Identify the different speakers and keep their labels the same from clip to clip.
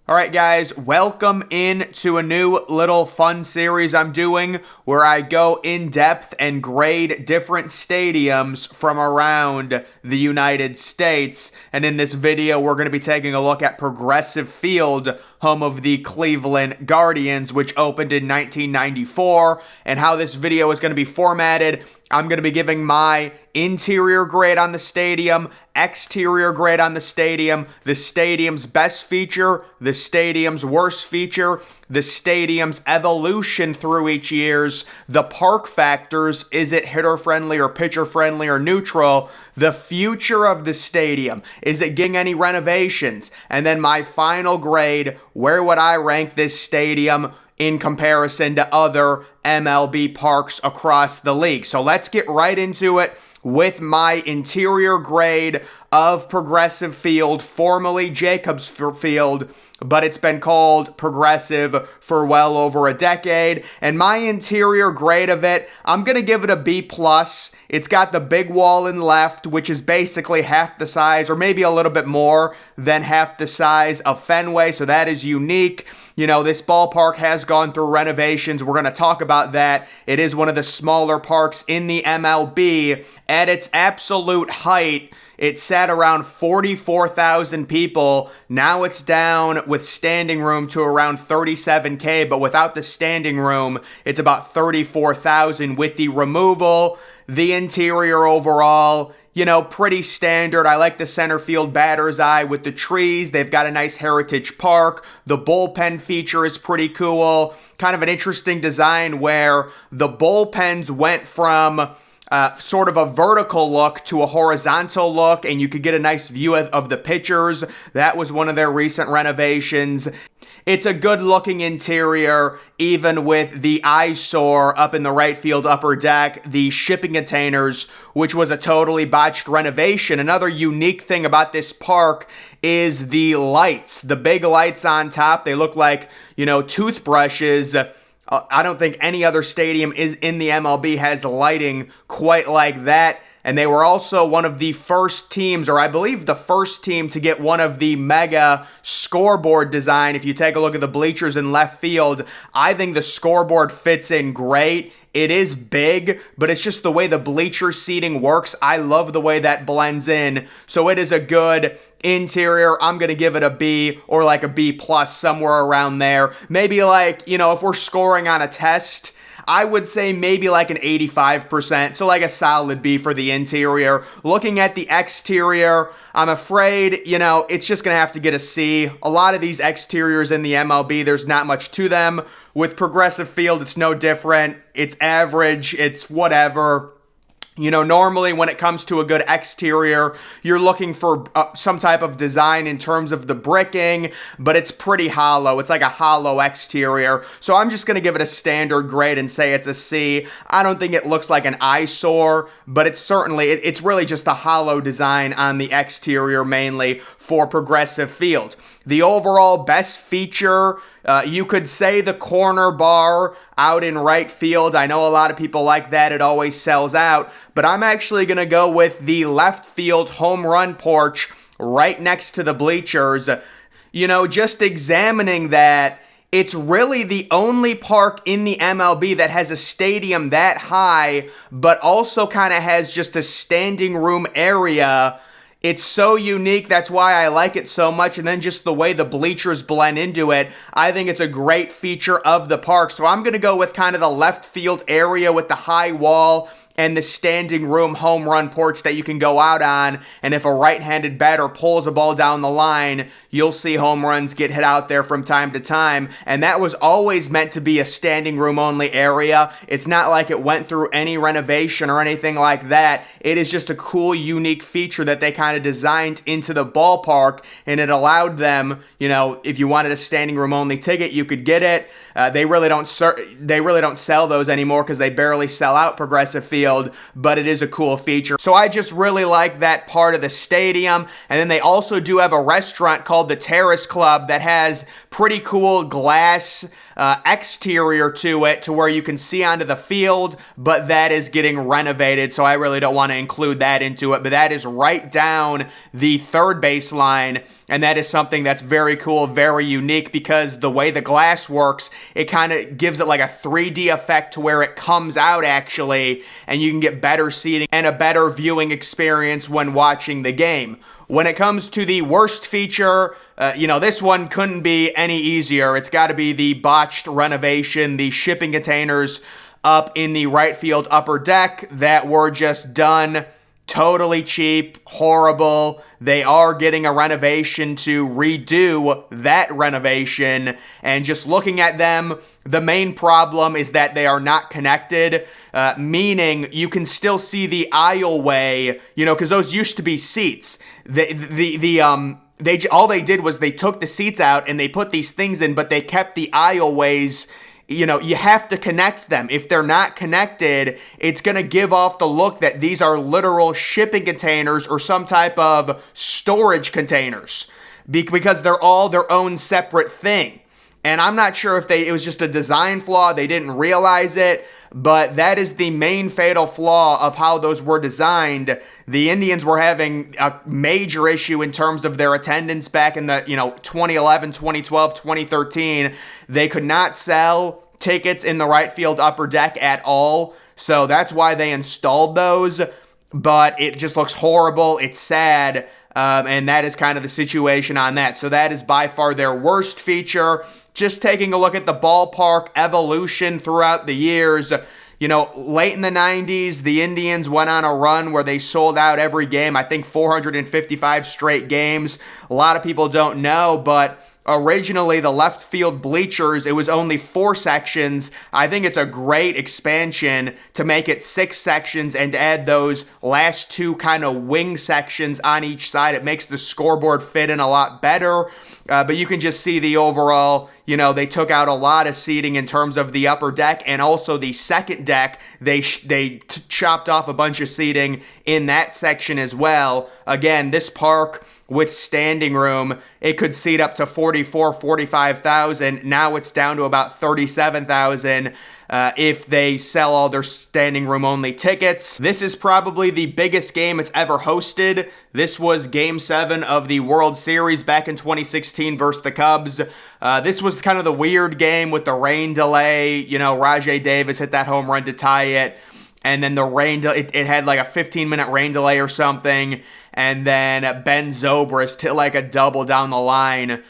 Speaker 1: All right, guys, welcome into a new little fun series I'm doing where I go in depth and grade different stadiums from around the United States. And in this video, we're going to be taking a look at Progressive Field, home of the Cleveland Guardians, which opened in 1994, and how this video is going to be formatted. I'm going to be giving my interior grade on the stadium, exterior grade on the stadium's best feature, the stadium's worst feature, the stadium's evolution through each years, the park factors, is it hitter friendly or pitcher friendly or neutral, the future of the stadium, is it getting any renovations, and then my final grade, where would I rank this stadium in comparison to other MLB parks across the league. So let's get right into it with my interior grade of Progressive Field, formerly Jacobs Field, but it's been called Progressive for well over a decade. And my interior grade of it, I'm going to give it a B+. It's got the big wall in left, which is basically half the size, or maybe a little bit more than half the size of Fenway, so that is unique. You know, this ballpark has gone through renovations. We're going to talk about that. It is one of the smaller parks in the MLB. At its absolute height, it sat around 44,000 people. Now it's down with standing room to around 37K, but without the standing room, it's about 34,000 with the removal. The interior overall, you know, pretty standard. I like the center field batter's eye with the trees. They've got a nice heritage park. The bullpen feature is pretty cool. Kind of an interesting design where the bullpens went from sort of a vertical look to a horizontal look, and you could get a nice view of the pitchers. That was one of their recent renovations. It's a good looking interior, even with the eyesore up in the right field upper deck, the shipping containers, which was a totally botched renovation. Another unique thing about this park is the lights, the big lights on top. They look like, you know, toothbrushes. I don't think any other stadium is in the MLB has lighting quite like that. And they were also one of the first teams, or I believe the first team, to get one of the mega scoreboard design. If you take a look at the bleachers in left field, I think the scoreboard fits in great. It is big, but it's just the way the bleacher seating works. I love the way that blends in. So it is a good interior. I'm going to give it a B or like a B+, somewhere around there. Maybe like, you know, if we're scoring on a test, I would say maybe like an 85%, so like a solid B for the interior. Looking at the exterior, I'm afraid, you know, it's just going to have to get a C. A lot of these exteriors in the MLB, there's not much to them. With Progressive Field, it's no different. It's average. It's whatever. You know, normally when it comes to a good exterior, you're looking for some type of design in terms of the bricking, but it's pretty hollow. It's like a hollow exterior. So I'm just going to give it a standard grade and say it's a C. I don't think it looks like an eyesore, but it's certainly, it's really just a hollow design on the exterior mainly for Progressive Field. The overall best feature, you could say the corner bar out in right field. I know a lot of people like that. It always sells out. But I'm actually going to go with the left field home run porch right next to the bleachers. You know, just examining that, it's really the only park in the MLB that has a stadium that high, but also kind of has just a standing room area. It's so unique. That's why I like it so much. And then just the way the bleachers blend into it, I think it's a great feature of the park. So I'm going to go with kind of the left field area with the high wall and the standing room home run porch that you can go out on. And if a right-handed batter pulls a ball down the line, you'll see home runs get hit out there from time to time. And that was always meant to be a standing room only area. It's not like it went through any renovation or anything like that. It is just a cool, unique feature that they kind of designed into the ballpark, and it allowed them, you know, if you wanted a standing room only ticket, you could get it. They really don't sell those anymore because they barely sell out Progressive Field. But it is a cool feature. So I just really like that part of the stadium. And then they also do have a restaurant called the Terrace Club that has pretty cool glass exterior to it to where you can see onto the field, but that is getting renovated, so I really don't want to include that into it. But that is right down the third baseline And that is something that's very cool, very unique, because the way the glass works, it kind of gives it like a 3D effect to where it comes out actually, and you can get better seating and a better viewing experience when watching the game. When it comes to the worst feature, this one couldn't be any easier. It's got to be the botched renovation, the shipping containers up in the right field upper deck that were just done totally cheap, horrible. They are getting a renovation to redo that renovation. And just looking at them, the main problem is that they are not connected, meaning you can still see the aisleway, because those used to be seats. All they did was they took the seats out and they put these things in, but they kept the aisleways. You have to connect them. If they're not connected, it's going to give off the look that these are literal shipping containers or some type of storage containers because they're all their own separate thing. And I'm not sure if it was just a design flaw, they didn't realize it, but that is the main fatal flaw of how those were designed. The Indians were having a major issue in terms of their attendance back in the 2011, 2012, 2013. They could not sell tickets in the right field upper deck at all, so that's why they installed those. But it just looks horrible. It's sad, and that is kind of the situation on that. So that is by far their worst feature. Just taking a look at the ballpark evolution throughout the years, late in the 90s, the Indians went on a run where they sold out every game. I think 455 straight games. A lot of people don't know, but originally the left field bleachers, it was only 4 sections. I think it's a great expansion to make it 6 sections and add those last 2 kind of wing sections on each side. It makes the scoreboard fit in a lot better. But you can just see the overall, they took out a lot of seating in terms of the upper deck, and also the second deck, they chopped off a bunch of seating in that section as well. Again, this park with standing room, it could seat up to 45,000. Now it's down to about 37,000. If they sell all their standing room only tickets. This is probably the biggest game it's ever hosted. This was Game 7 of the World Series back in 2016 versus the Cubs. This was kind of the weird game with the rain delay. Rajai Davis hit that home run to tie it. And then the rain, it had like a 15-minute rain delay or something. And then Ben Zobrist hit like a double down the line,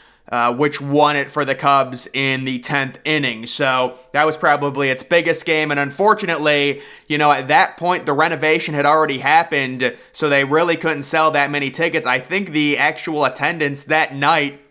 Speaker 1: which won it for the Cubs in the 10th inning. So that was probably its biggest game. And unfortunately, at that point, the renovation had already happened, so they really couldn't sell that many tickets. I think the actual attendance that night,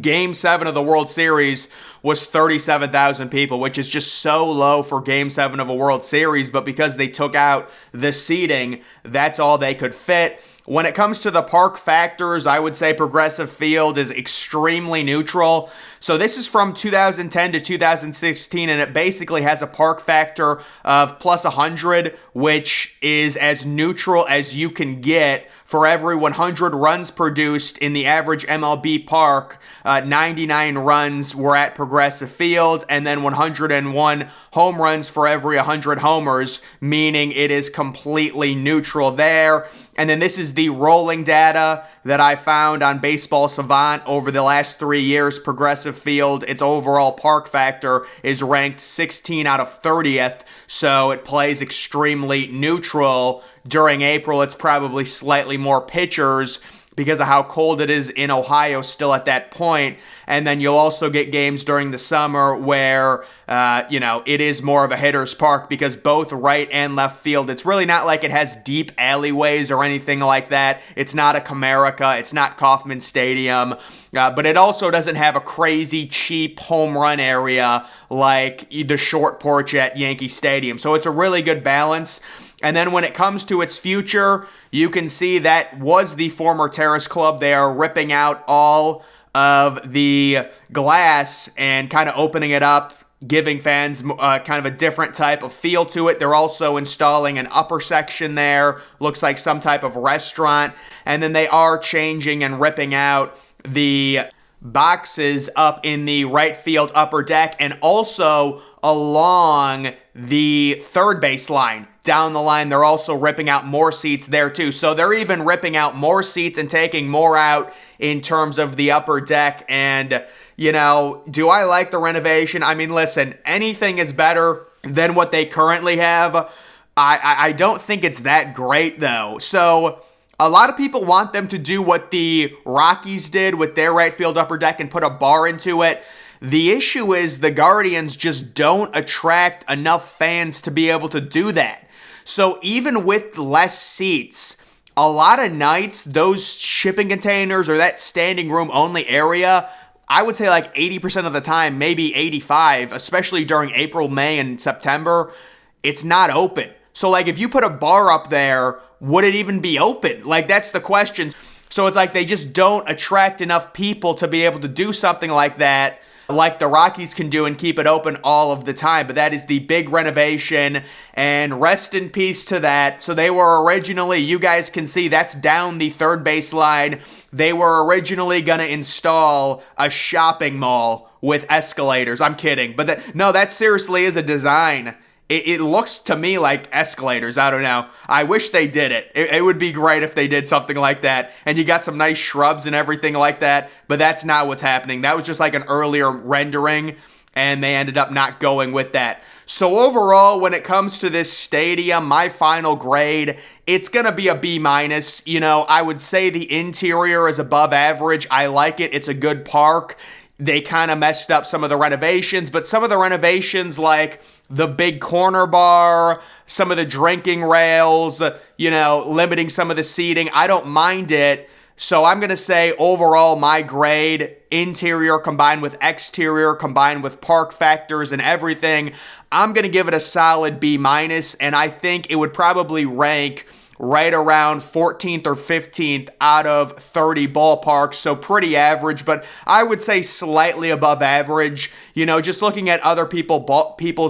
Speaker 1: Game 7 of the World Series, was 37,000 people, which is just so low for Game 7 of a World Series. But because they took out the seating, that's all they could fit. When it comes to the park factors, I would say Progressive Field is extremely neutral. So this is from 2010 to 2016, and it basically has a park factor of plus 100, which is as neutral as you can get. For every 100 runs produced in the average MLB park, 99 runs were at Progressive Field, and then 101 home runs for every 100 homers, meaning it is completely neutral there. And then this is the rolling data that I found on Baseball Savant over the last 3 years. Progressive Field, its overall park factor is ranked 16 out of 30th, so it plays extremely neutral. During April, it's probably slightly more pitchers because of how cold it is in Ohio still at that point. And then you'll also get games during the summer where, it is more of a hitter's park because both right and left field, it's really not like it has deep alleyways or anything like that. It's not a Comerica. It's not Kauffman Stadium. But it also doesn't have a crazy cheap home run area like the short porch at Yankee Stadium. So it's a really good balance. And then when it comes to its future, you can see that was the former Terrace Club. They are ripping out all of the glass and kind of opening it up, giving fans kind of a different type of feel to it. They're also installing an upper section there. Looks like some type of restaurant. And then they are changing and ripping out the boxes up in the right field upper deck and also along the third base line. Down the line, they're also ripping out more seats there too. So they're even ripping out more seats and taking more out in terms of the upper deck. And, do I like the renovation? I mean, listen, anything is better than what they currently have. I don't think it's that great, though. So a lot of people want them to do what the Rockies did with their right field upper deck and put a bar into it. The issue is the Guardians just don't attract enough fans to be able to do that. So even with less seats, a lot of nights, those shipping containers or that standing room only area, I would say like 80% of the time, maybe 85, especially during April, May, and September, it's not open. So like if you put a bar up there, would it even be open? Like that's the question. So it's like they just don't attract enough people to be able to do something like that, like the Rockies can do and keep it open all of the time. But that is the big renovation, and rest in peace to that. So they were originally, you guys can see that's down the third baseline. They were originally going to install a shopping mall with escalators. I'm kidding. But that seriously is a design. It looks to me like escalators. I don't know. I wish they did it. It would be great if they did something like that. And you got some nice shrubs and everything like that. But that's not what's happening. That was just like an earlier rendering, and they ended up not going with that. So overall, when it comes to this stadium, my final grade, it's going to be a B-. I would say the interior is above average. I like it. It's a good park. They kind of messed up some of the renovations, but some of the renovations like the big corner bar, some of the drinking rails, limiting some of the seating, I don't mind it. So I'm going to say overall my grade, interior combined with exterior combined with park factors and everything, I'm going to give it a solid B-, and I think it would probably rank right around 14th or 15th out of 30 ballparks, so pretty average, but I would say slightly above average. Just looking at other people's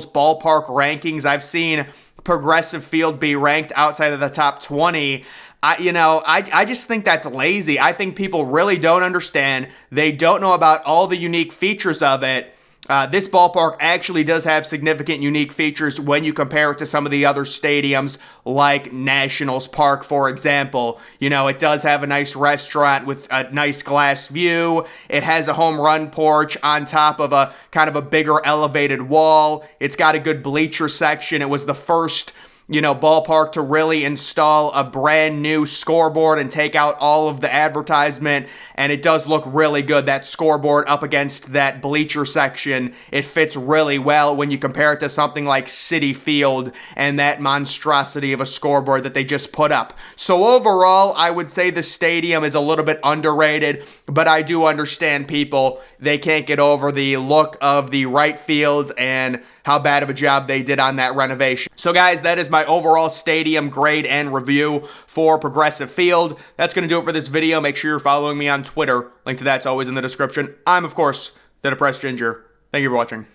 Speaker 1: ballpark rankings, I've seen Progressive Field be ranked outside of the top 20. I just think that's lazy. I think people really don't understand. They don't know about all the unique features of it. This ballpark actually does have significant unique features when you compare it to some of the other stadiums like Nationals Park, for example. It does have a nice restaurant with a nice glass view. It has a home run porch on top of a kind of a bigger elevated wall. It's got a good bleacher section. It was the first ballpark to really install a brand new scoreboard and take out all of the advertisement, and it does look really good. That scoreboard up against that bleacher section, it fits really well when you compare it to something like Citi Field and that monstrosity of a scoreboard that they just put up. So overall, I would say the stadium is a little bit underrated, but I do understand people, they can't get over the look of the right field and how bad of a job they did on that renovation. So guys, that is my overall stadium grade and review for Progressive Field. That's going to do it for this video. Make sure you're following me on Twitter. Link to that's always in the description. I'm, of course, the Depressed Ginger. Thank you for watching.